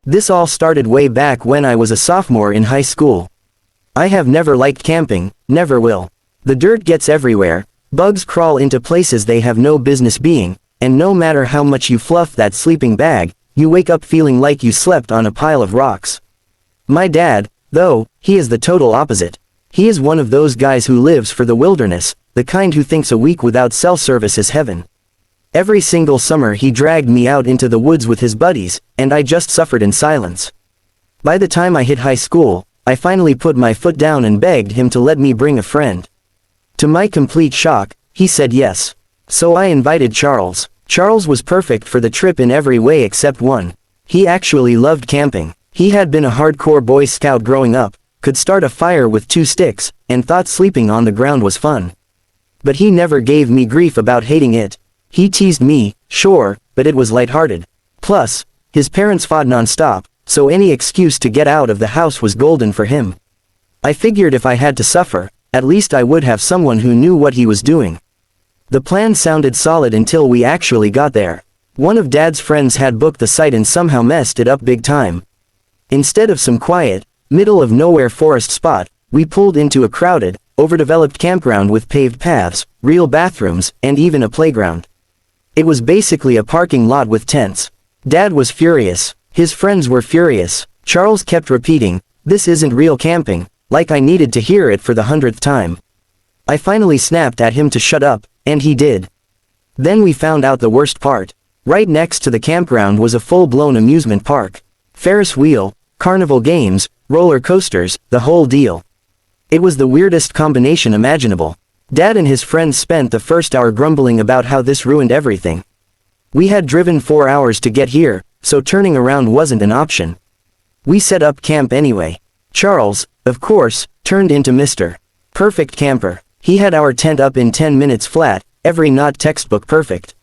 This all started way back when I was a sophomore in high school. I have never liked camping, never will. The dirt gets everywhere, bugs crawl into places they have no business being, and no matter how much you fluff that sleeping bag, you wake up feeling like you slept on a pile of rocks. My dad, though, he is the total opposite. He is one of those guys who lives for the wilderness, the kind who thinks a week without cell service is heaven. Every single summer he dragged me out into the woods with his buddies, and I just suffered in silence. By the time I hit high school, I finally put my foot down and begged him to let me bring a friend. To my complete shock, he said yes. So I invited Charles. Charles was perfect for the trip in every way except one. He actually loved camping. He had been a hardcore Boy Scout growing up, could start a fire with 2 sticks, and thought sleeping on the ground was fun. But he never gave me grief about hating it. He teased me, sure, but it was lighthearted. Plus, his parents fought non-stop, so any excuse to get out of the house was golden for him. I figured if I had to suffer, at least I would have someone who knew what he was doing. The plan sounded solid until we actually got there. One of Dad's friends had booked the site and somehow messed it up big time. Instead of some quiet, middle-of-nowhere forest spot, we pulled into a crowded, overdeveloped campground with paved paths, real bathrooms, and even a playground. It was basically a parking lot with tents. Dad was furious. His friends were furious. Charles kept repeating, "This isn't real camping," like I needed to hear it for the 100th time. I finally snapped at him to shut up, and he did. Then we found out the worst part. Right next to the campground was a full-blown amusement park. Ferris wheel, carnival games, roller coasters, the whole deal. It was the weirdest combination imaginable. Dad and his friends spent the first hour grumbling about how this ruined everything. We had driven 4 hours to get here, so turning around wasn't an option. We set up camp anyway. Charles, of course, turned into Mr. Perfect Camper. He had our tent up in 10 minutes flat, every knot textbook perfect.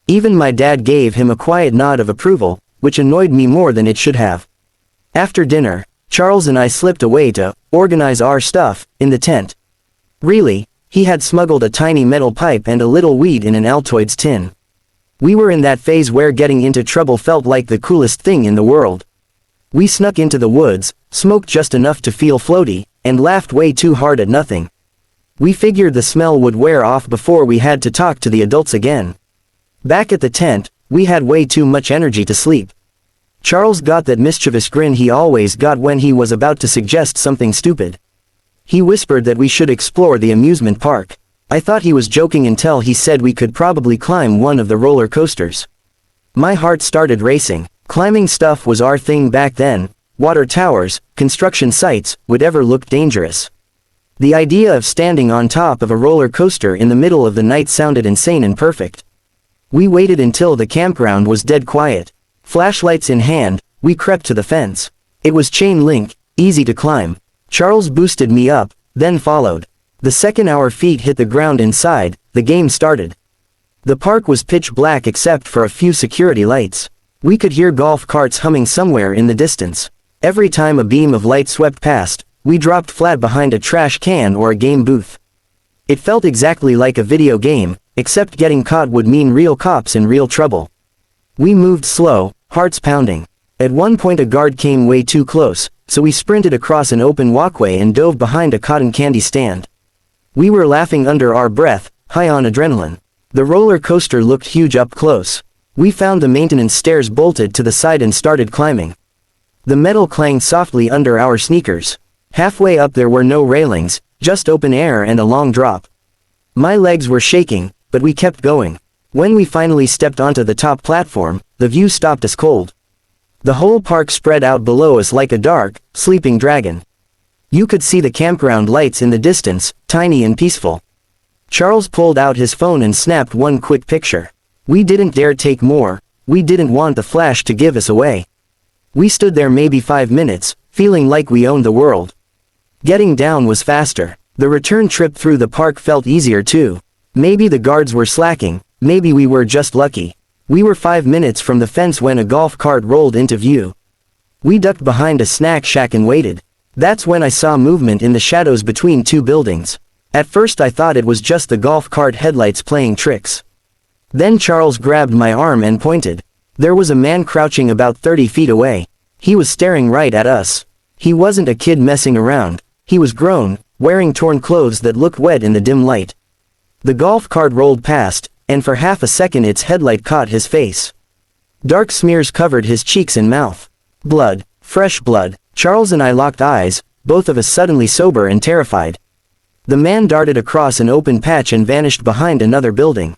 Even my dad gave him a quiet nod of approval, which annoyed me more than it should have. After dinner, Charles and I slipped away to organize our stuff in the tent. Really, he had smuggled a tiny metal pipe and a little weed in an Altoids tin. We were in that phase where getting into trouble felt like the coolest thing in the world. We snuck into the woods, smoked just enough to feel floaty, and laughed way too hard at nothing. We figured the smell would wear off before we had to talk to the adults again. Back at the tent, we had way too much energy to sleep. Charles got that mischievous grin he always got when he was about to suggest something stupid. He whispered that we should explore the amusement park. I thought he was joking until he said we could probably climb one of the roller coasters. My heart started racing. Climbing stuff was our thing back then. Water towers, construction sites, whatever looked dangerous. The idea of standing on top of a roller coaster in the middle of the night sounded insane and perfect. We waited until the campground was dead quiet. Flashlights in hand, we crept to the fence. It was chain link, easy to climb. Charles boosted me up, then followed. The second our feet hit the ground inside, the game started. The park was pitch black except for a few security lights. We could hear golf carts humming somewhere in the distance. Every time a beam of light swept past, we dropped flat behind a trash can or a game booth. It felt exactly like a video game, except getting caught would mean real cops in real trouble. We moved slow, hearts pounding. At one point a guard came way too close, so we sprinted across an open walkway and dove behind a cotton candy stand. We were laughing under our breath, high on adrenaline. The roller coaster looked huge up close. We found the maintenance stairs bolted to the side and started climbing. The metal clanged softly under our sneakers. Halfway up there were no railings, just open air and a long drop. My legs were shaking, but we kept going. When we finally stepped onto the top platform, the view stopped us cold. The whole park spread out below us like a dark, sleeping dragon. You could see the campground lights in the distance, tiny and peaceful. Charles pulled out his phone and snapped one quick picture. We didn't dare take more. We didn't want the flash to give us away. We stood there maybe 5 minutes, feeling like we owned the world. Getting down was faster. The return trip through the park felt easier too. Maybe the guards were slacking, maybe we were just lucky. We were 5 minutes from the fence when a golf cart rolled into view. We ducked behind a snack shack and waited. That's when I saw movement in the shadows between 2 buildings. At first I thought it was just the golf cart headlights playing tricks. Then Charles grabbed my arm and pointed. There was a man crouching about 30 feet away. He was staring right at us. He wasn't a kid messing around. He was grown, wearing torn clothes that looked wet in the dim light. The golf cart rolled past, and for half a second its headlight caught his face. Dark smears covered his cheeks and mouth. Blood, fresh blood. Charles and I locked eyes, both of us suddenly sober and terrified. The man darted across an open patch and vanished behind another building.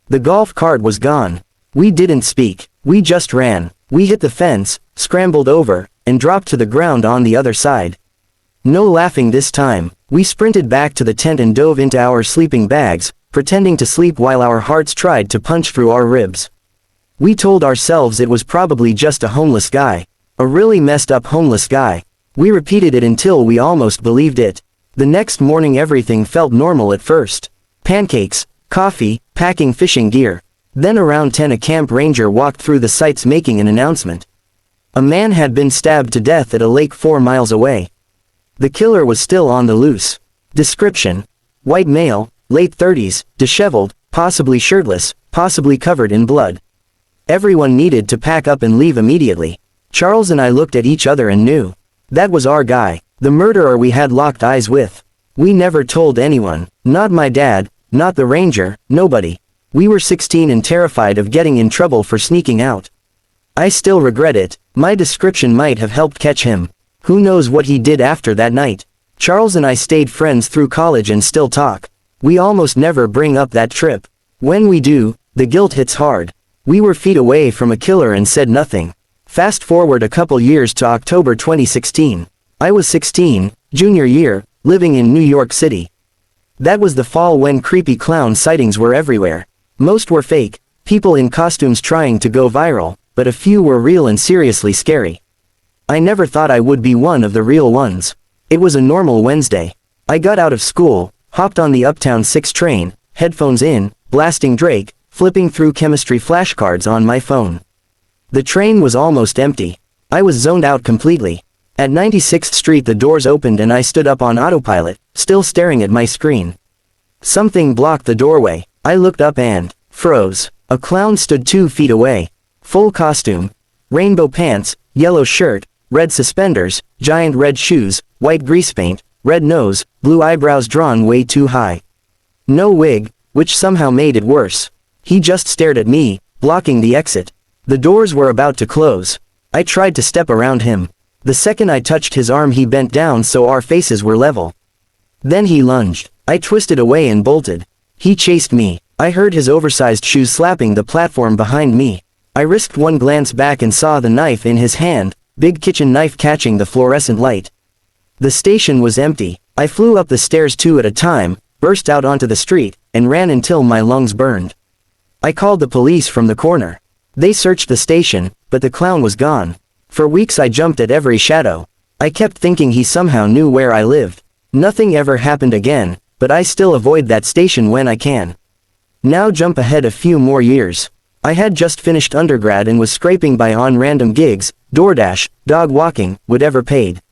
The golf cart was gone. We didn't speak. We just ran. We hit the fence, scrambled over, and dropped to the ground on the other side. No laughing this time. We sprinted back to the tent and dove into our sleeping bags, pretending to sleep while our hearts tried to punch through our ribs. We told ourselves it was probably just a homeless guy. A really messed up homeless guy. We repeated it until we almost believed it. The next morning everything felt normal at first. Pancakes, coffee, packing fishing gear. Then around 10 a camp ranger walked through the sights making an announcement. A man had been stabbed to death at a lake 4 miles away. The killer was still on the loose. Description: white male, late 30s, disheveled, possibly shirtless, possibly covered in blood. Everyone needed to pack up and leave immediately. Charles and I looked at each other and knew. That was our guy, the murderer we had locked eyes with. We never told anyone, not my dad, not the ranger, nobody. We were 16 and terrified of getting in trouble for sneaking out. I still regret it. My description might have helped catch him. Who knows what he did after that night? Charles and I stayed friends through college and still talk. We almost never bring up that trip. When we do, the guilt hits hard. We were feet away from a killer and said nothing. Fast forward a couple years to October 2016. I was 16, junior year, living in New York City. That was the fall when creepy clown sightings were everywhere. Most were fake, people in costumes trying to go viral, but a few were real and seriously scary. I never thought I would be one of the real ones. It was a normal Wednesday. I got out of school, hopped on the Uptown 6 train, headphones in, blasting Drake, flipping through chemistry flashcards on my phone. The train was almost empty. I was zoned out completely. At 96th Street the doors opened and I stood up on autopilot, still staring at my screen. Something blocked the doorway. I looked up and froze. A clown stood 2 feet away. Full costume. Rainbow pants, yellow shirt, red suspenders, giant red shoes, white grease paint, red nose, blue eyebrows drawn way too high. No wig, which somehow made it worse. He just stared at me, blocking the exit. The doors were about to close. I tried to step around him. The second I touched his arm he bent down so our faces were level. Then he lunged. I twisted away and bolted. He chased me. I heard his oversized shoes slapping the platform behind me. I risked one glance back and saw the knife in his hand, big kitchen knife catching the fluorescent light. The station was empty. I flew up the stairs 2 at a time, burst out onto the street, and ran until my lungs burned. I called the police from the corner. They searched the station, but the clown was gone. For weeks I jumped at every shadow. I kept thinking he somehow knew where I lived. Nothing ever happened again, but I still avoid that station when I can. Now jump ahead a few more years. I had just finished undergrad and was scraping by on random gigs, DoorDash, dog walking, whatever paid.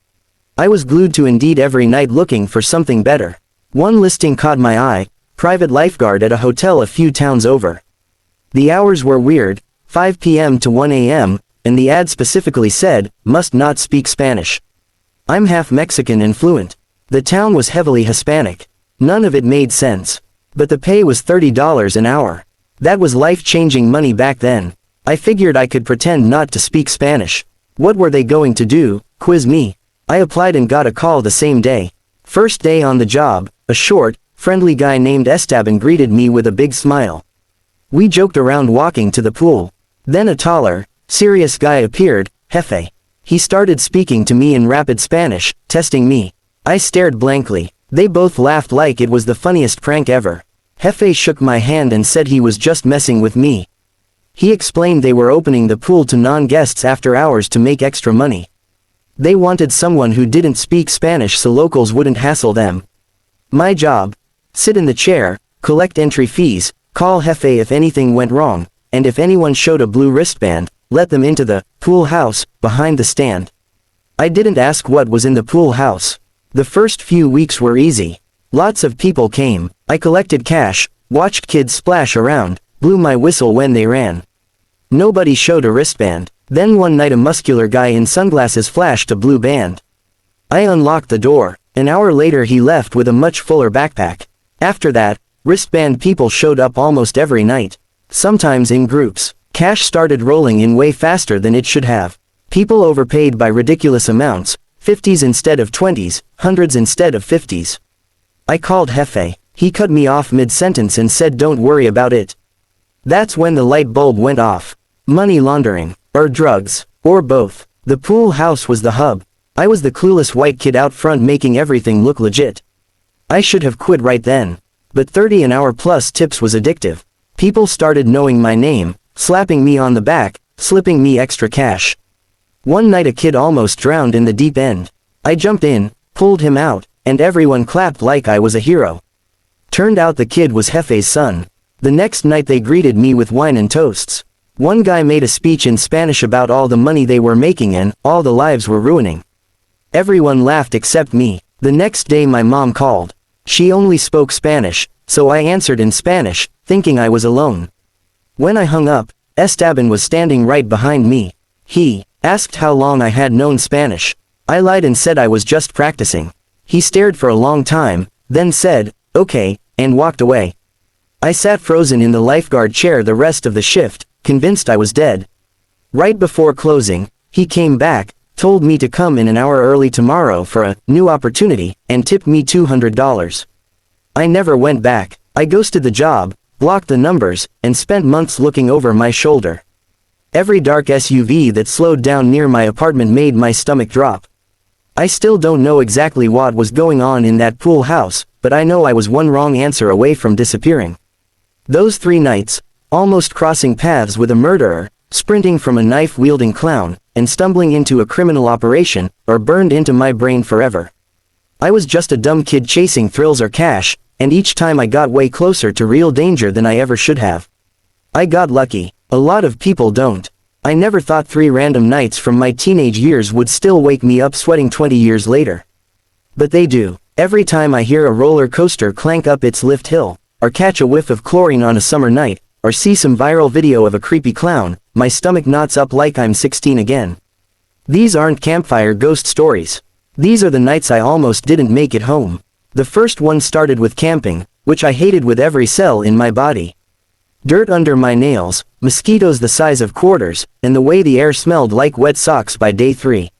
I was glued to Indeed every night looking for something better. One listing caught my eye, private lifeguard at a hotel a few towns over. The hours were weird, 5 p.m. to 1 a.m., and the ad specifically said, must not speak Spanish. I'm half Mexican and fluent. The town was heavily Hispanic. None of it made sense. But the pay was $30 an hour. That was life-changing money back then. I figured I could pretend not to speak Spanish. What were they going to do, quiz me? I applied and got a call the same day. First day on the job, a short, friendly guy named Esteban greeted me with a big smile. We joked around walking to the pool. Then a taller, serious guy appeared, Jefe. He started speaking to me in rapid Spanish, testing me. I stared blankly. They both laughed like it was the funniest prank ever. Jefe shook my hand and said he was just messing with me. He explained they were opening the pool to non-guests after hours to make extra money. They wanted someone who didn't speak Spanish so locals wouldn't hassle them. My job? Sit in the chair, collect entry fees, call Jefe if anything went wrong, and if anyone showed a blue wristband, let them into the pool house behind the stand. I didn't ask what was in the pool house. The first few weeks were easy. Lots of people came. I collected cash, watched kids splash around, blew my whistle when they ran. Nobody showed a wristband. Then one night a muscular guy in sunglasses flashed a blue band. I unlocked the door. An hour later he left with a much fuller backpack. After that, wristband people showed up almost every night. Sometimes in groups. Cash started rolling in way faster than it should have. People overpaid by ridiculous amounts, 50s instead of 20s, hundreds instead of 50s. I called Jefe. He cut me off mid-sentence and said don't worry about it. That's when the light bulb went off. Money laundering. Or drugs. Or both. The pool house was the hub. I was the clueless white kid out front making everything look legit. I should have quit right then. But 30 an hour plus tips was addictive. People started knowing my name, slapping me on the back, slipping me extra cash. One night a kid almost drowned in the deep end. I jumped in, pulled him out, and everyone clapped like I was a hero. Turned out the kid was Jefe's son. The next night they greeted me with wine and toasts. One guy made a speech in Spanish about all the money they were making and all the lives were ruining. Everyone laughed except me. The next day my mom called. She only spoke Spanish, so I answered in Spanish, thinking I was alone. When I hung up, Esteban was standing right behind me. He asked how long I had known Spanish. I lied and said I was just practicing. He stared for a long time, then said, okay, and walked away. I sat frozen in the lifeguard chair the rest of the shift, convinced I was dead. Right before closing, he came back, told me to come in an hour early tomorrow for a new opportunity, and tipped me $200. I never went back. I ghosted the job, blocked the numbers, and spent months looking over my shoulder. Every dark SUV that slowed down near my apartment made my stomach drop. I still don't know exactly what was going on in that pool house, but I know I was one wrong answer away from disappearing. Those 3 nights, almost crossing paths with a murderer, sprinting from a knife-wielding clown, and stumbling into a criminal operation, are burned into my brain forever. I was just a dumb kid chasing thrills or cash, and each time I got way closer to real danger than I ever should have. I got lucky. A lot of people don't. I never thought 3 random nights from my teenage years would still wake me up sweating 20 years later. But they do. Every time I hear a roller coaster clank up its lift hill, or catch a whiff of chlorine on a summer night, or see some viral video of a creepy clown, my stomach knots up like I'm 16 again. These aren't campfire ghost stories. These are the nights I almost didn't make it home. The first one started with camping, which I hated with every cell in my body. Dirt under my nails, mosquitoes the size of quarters, and the way the air smelled like wet socks by day 3.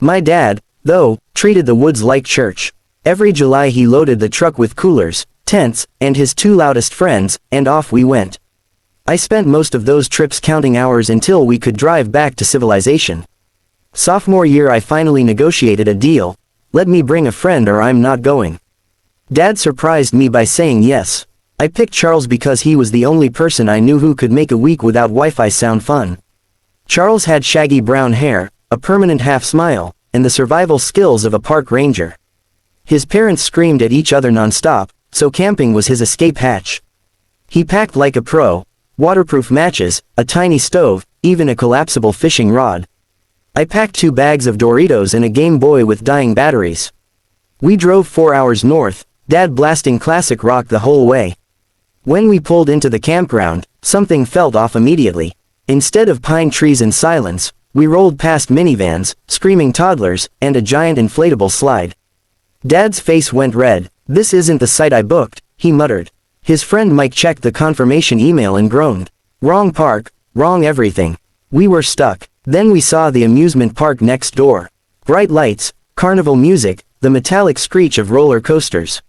My dad, though, treated the woods like church. Every July he loaded the truck with coolers, tents, and his 2 loudest friends, and off we went. I spent most of those trips counting hours until we could drive back to civilization. Sophomore year I finally negotiated a deal. Let me bring a friend or I'm not going. Dad surprised me by saying yes. I picked Charles because he was the only person I knew who could make a week without Wi-Fi sound fun. Charles had shaggy brown hair, a permanent half smile, and the survival skills of a park ranger. His parents screamed at each other non-stop, so camping was his escape hatch. He packed like a pro. Waterproof matches, a tiny stove, even a collapsible fishing rod. I packed 2 bags of Doritos and a Game Boy with dying batteries. We drove 4 hours north, Dad blasting classic rock the whole way. When we pulled into the campground, something felt off immediately. Instead of pine trees and silence, we rolled past minivans, screaming toddlers, and a giant inflatable slide. Dad's face went red. This isn't the site I booked, he muttered. His friend Mike checked the confirmation email and groaned. Wrong park, wrong everything. We were stuck. Then we saw the amusement park next door. Bright lights, carnival music, the metallic screech of roller coasters.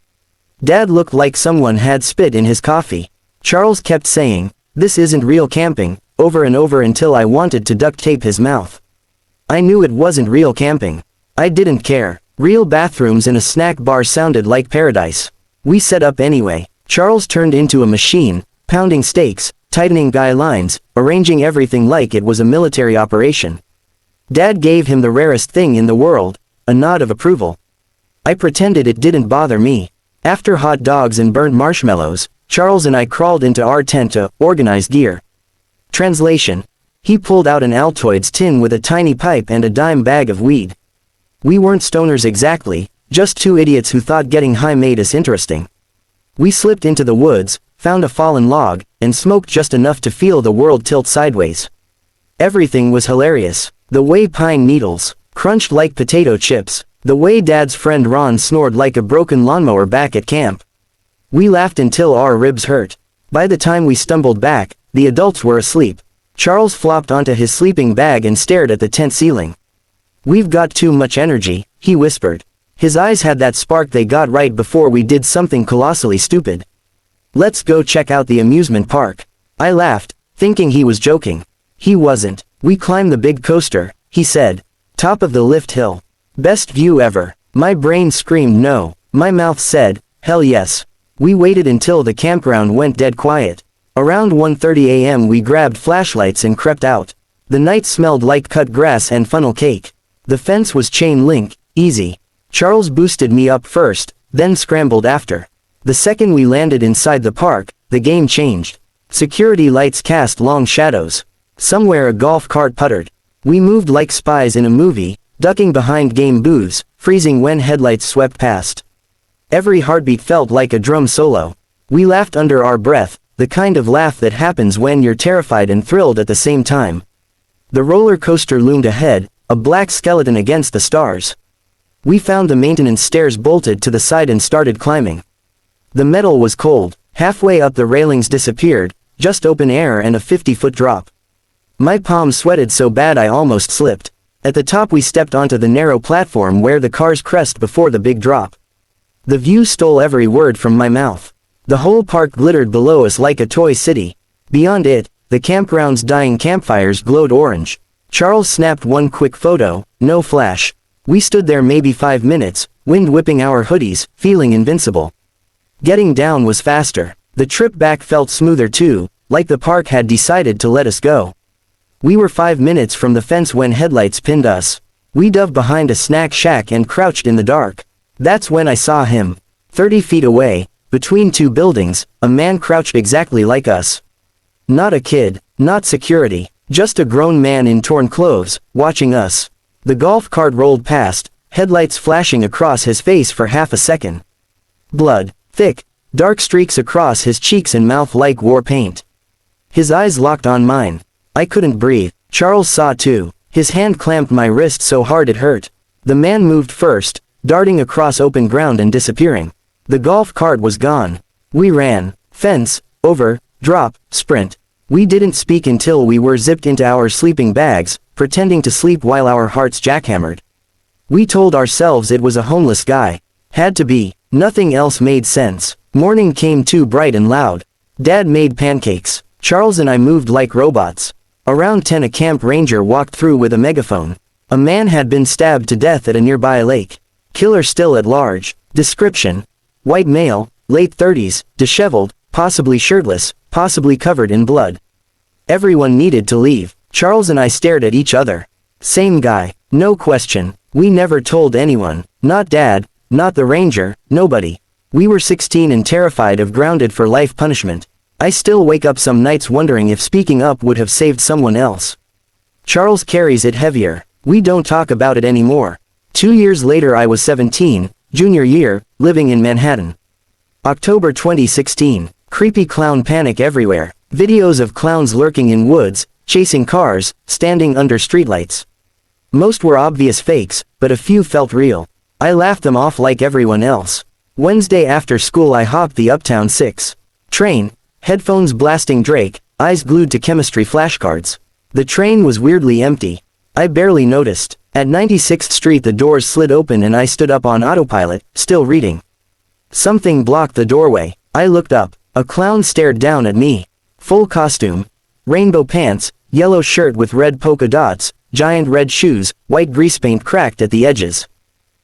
Dad looked like someone had spit in his coffee. Charles kept saying, "This isn't real camping," over and over until I wanted to duct tape his mouth. I knew it wasn't real camping. I didn't care. Real bathrooms and a snack bar sounded like paradise. We set up anyway. Charles turned into a machine, pounding steaks, tightening guy lines, arranging everything like it was a military operation. Dad gave him the rarest thing in the world, a nod of approval. I pretended it didn't bother me. After hot dogs and burnt marshmallows, Charles and I crawled into our tent to organize gear. Translation: he pulled out an Altoids tin with a tiny pipe and a dime bag of weed. We weren't stoners exactly, just 2 idiots who thought getting high made us interesting. We slipped into the woods, found a fallen log, and smoked just enough to feel the world tilt sideways. Everything was hilarious. The way pine needles crunched like potato chips. The way Dad's friend Ron snored like a broken lawnmower back at camp. We laughed until our ribs hurt. By the time we stumbled back, the adults were asleep. Charles flopped onto his sleeping bag and stared at the tent ceiling. "We've got too much energy," he whispered. His eyes had that spark they got right before we did something colossally stupid. "Let's go check out the amusement park." I laughed, thinking he was joking. He wasn't. "We climb the big coaster," he said. "Top of the lift hill. Best view ever." My brain screamed no. My mouth said, "Hell yes." We waited until the campground went dead quiet. Around 1:30 a.m. we grabbed flashlights and crept out. The night smelled like cut grass and funnel cake. The fence was chain link, easy. Charles boosted me up first, then scrambled after. The second we landed inside the park, the game changed. Security lights cast long shadows. Somewhere a golf cart puttered. We moved like spies in a movie, ducking behind game booths, freezing when headlights swept past. Every heartbeat felt like a drum solo. We laughed under our breath, the kind of laugh that happens when you're terrified and thrilled at the same time. The roller coaster loomed ahead, a black skeleton against the stars. We found the maintenance stairs bolted to the side and started climbing. The metal was cold. Halfway up the railings disappeared, just open air and a 50-foot drop. My palms sweated so bad I almost slipped. At the top we stepped onto the narrow platform where the cars crest before the big drop. The view stole every word from my mouth. The whole park glittered below us like a toy city. Beyond it, the campground's dying campfires glowed orange. Charles snapped one quick photo, no flash. We stood there maybe 5 minutes, wind whipping our hoodies, feeling invincible. Getting down was faster. The trip back felt smoother too, like the park had decided to let us go. We were 5 minutes from the fence when headlights pinned us. We dove behind a snack shack and crouched in the dark. That's when I saw him. 30 feet away, between two buildings, a man crouched exactly like us. Not a kid, not security, just a grown man in torn clothes, watching us. The golf cart rolled past, headlights flashing across his face for half a second. Blood, thick, dark streaks across his cheeks and mouth like war paint. His eyes locked on mine. I couldn't breathe. Charles saw too. His hand clamped my wrist so hard it hurt. The man moved first, darting across open ground and disappearing. The golf cart was gone. We ran. Fence, over, drop, sprint. We didn't speak until we were zipped into our sleeping bags, pretending to sleep while our hearts jackhammered. We told ourselves it was a homeless guy. Had to be. Nothing else made sense. Morning came too bright and loud. Dad made pancakes. Charles and I moved like robots. Around 10 a camp ranger walked through with a megaphone. A man had been stabbed to death at a nearby lake. Killer still at large. Description: white male, late 30s, disheveled, possibly shirtless, possibly covered in blood. Everyone needed to leave. Charles and I stared at each other. Same guy. No question. We never told anyone. Not Dad, not the ranger, nobody. We were 16 and terrified of grounded for life punishment. I still wake up some nights wondering if speaking up would have saved someone else. Charles carries it heavier. We don't talk about it anymore. 2 years later I was 17, junior year, living in Manhattan. October 2016. Creepy clown panic everywhere. Videos of clowns lurking in woods, chasing cars, standing under streetlights. Most were obvious fakes, but a few felt real. I laughed them off like everyone else. Wednesday after school I hopped the Uptown 6 train, headphones blasting Drake, eyes glued to chemistry flashcards. The train was weirdly empty. I barely noticed. At 96th Street the doors slid open and I stood up on autopilot, still reading. Something blocked the doorway. I looked up. A clown stared down at me. Full costume. Rainbow pants, yellow shirt with red polka dots, giant red shoes, white grease paint cracked at the edges.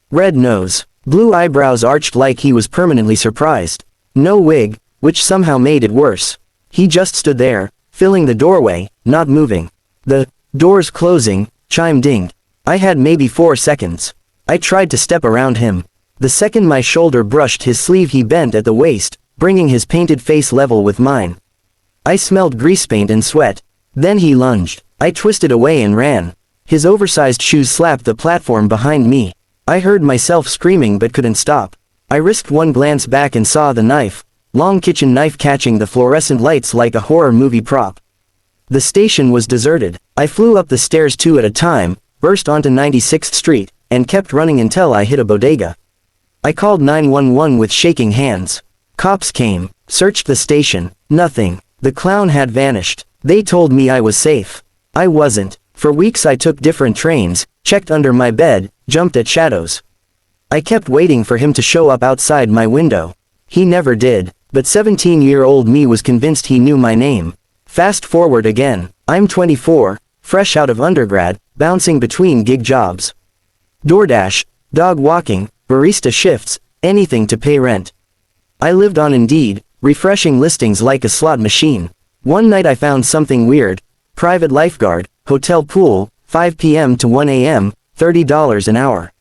Red nose. Blue eyebrows arched like he was permanently surprised. No wig, which somehow made it worse. He just stood there, filling the doorway, not moving. The doors closing chime dinged. I had maybe 4 seconds. I tried to step around him. The second my shoulder brushed his sleeve he bent at the waist, bringing his painted face level with mine. I smelled grease paint and sweat. Then he lunged. I twisted away and ran. His oversized shoes slapped the platform behind me. I heard myself screaming but couldn't stop. I risked one glance back and saw the knife, long kitchen knife catching the fluorescent lights like a horror movie prop. The station was deserted. I flew up the stairs 2 at a time, burst onto 96th Street, and kept running until I hit a bodega. I called 911 with shaking hands. Cops came, searched the station, nothing. The clown had vanished. They told me I was safe. I wasn't. For weeks I took different trains, checked under my bed, jumped at shadows. I kept waiting for him to show up outside my window. He never did, but 17-year-old me was convinced he knew my name. Fast forward again. I'm 24, fresh out of undergrad, bouncing between gig jobs. DoorDash, dog walking, barista shifts, anything to pay rent. I lived on Indeed, refreshing listings like a slot machine. One night I found something weird. Private lifeguard, hotel pool, 5 p.m. to 1 a.m., $30 an hour.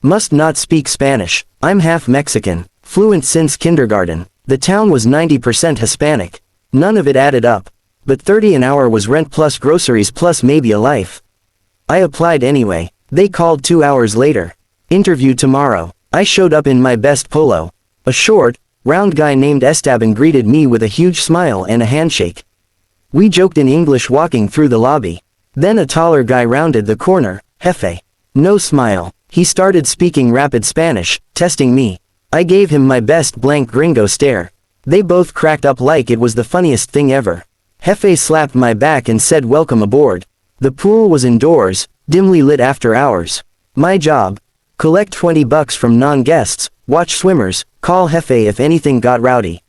Must not speak Spanish. I'm half Mexican, fluent since kindergarten. The town was 90% Hispanic. None of it added up. But $30 an hour was rent plus groceries plus maybe a life. I applied anyway. They called 2 hours later. Interview tomorrow. I showed up in my best polo. A short, round guy named Esteban greeted me with a huge smile and a handshake. We joked in English walking through the lobby. Then a taller guy rounded the corner. Jefe. No smile. He started speaking rapid Spanish, testing me. I gave him my best blank gringo stare. They both cracked up like it was the funniest thing ever. Jefe slapped my back and said welcome aboard. The pool was indoors, dimly lit after hours. My job? Collect $20 from non-guests, watch swimmers, call Jefe if anything got rowdy.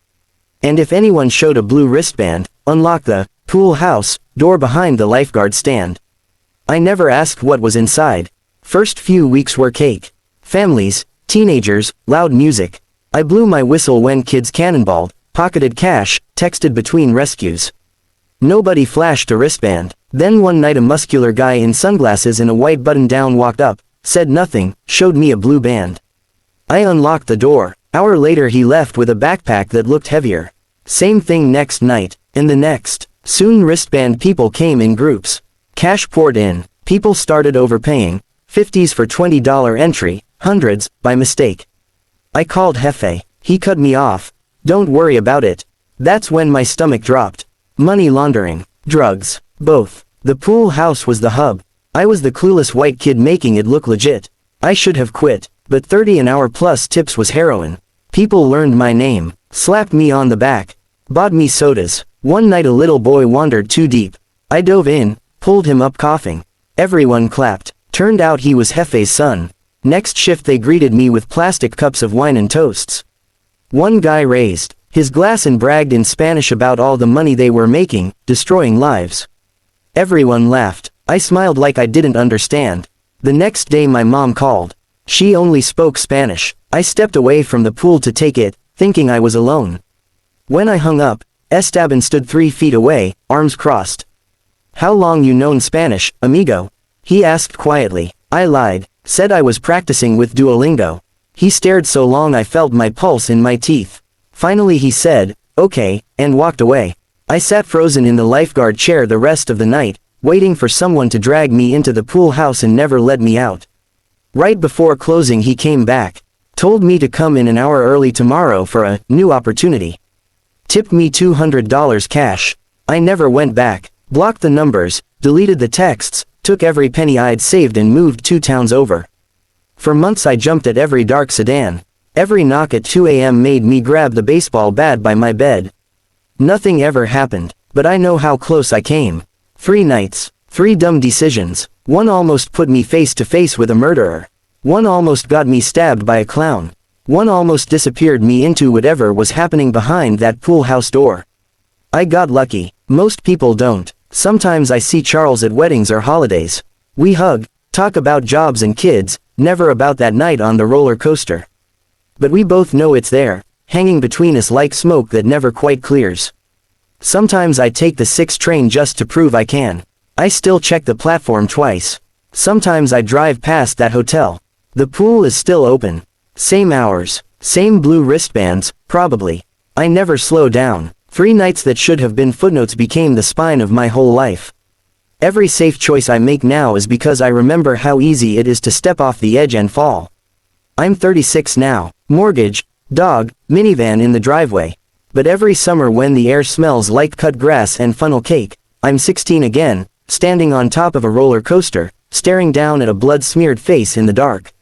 And if anyone showed a blue wristband, unlock the pool house door behind the lifeguard stand. I never asked what was inside. First few weeks were cake. Families, teenagers, loud music. I blew my whistle when kids cannonballed, pocketed cash, texted between rescues. Nobody flashed a wristband. Then one night a muscular guy in sunglasses and a white button-down walked up, said nothing, showed me a blue band. I unlocked the door. Hour later he left with a backpack that looked heavier. Same thing next night, and the next. Soon wristband people came in groups. Cash poured in. People started overpaying. 50s for $20 entry, hundreds, by mistake. I called Jefe. He cut me off. Don't worry about it. That's when my stomach dropped. Money laundering. Drugs. Both. The pool house was the hub. I was the clueless white kid making it look legit. I should have quit, but $30 an hour plus tips was heroin. People learned my name, slapped me on the back, bought me sodas. One night a little boy wandered too deep. I dove in, pulled him up coughing. Everyone clapped. Turned out he was Jefe's son. Next shift they greeted me with plastic cups of wine and toasts. One guy raised his glass and bragged in Spanish about all the money they were making, destroying lives. Everyone laughed. I smiled like I didn't understand. The next day my mom called. She only spoke Spanish. I stepped away from the pool to take it, thinking I was alone. When I hung up, Esteban stood 3 feet away, arms crossed. How long you known Spanish, amigo? He asked quietly. I lied, said I was practicing with Duolingo. He stared so long I felt my pulse in my teeth. Finally he said, okay, and walked away. I sat frozen in the lifeguard chair the rest of the night, waiting for someone to drag me into the pool house and never let me out. Right before closing he came back. Told me to come in an hour early tomorrow for a new opportunity. Tipped me $200 cash. I never went back. Blocked the numbers, deleted the texts, took every penny I'd saved and moved 2 towns over. For months I jumped at every dark sedan. Every knock at 2 a.m. made me grab the baseball bat by my bed. Nothing ever happened, but I know how close I came. 3 nights, 3 dumb decisions. One almost put me face to face with a murderer. One almost got me stabbed by a clown. One almost disappeared me into whatever was happening behind that pool house door. I got lucky. Most people don't. Sometimes I see Charles at weddings or holidays. We hug, talk about jobs and kids, never about that night on the roller coaster. But we both know it's there, hanging between us like smoke that never quite clears. Sometimes I take the 6 train just to prove I can. I still check the platform twice. Sometimes I drive past that hotel. The pool is still open. Same hours, same blue wristbands, probably. I never slow down. 3 nights that should have been footnotes became the spine of my whole life. Every safe choice I make now is because I remember how easy it is to step off the edge and fall. I'm 36 now. Mortgage, dog, minivan in the driveway. But every summer when the air smells like cut grass and funnel cake, I'm 16 again, standing on top of a roller coaster, staring down at a blood-smeared face in the dark.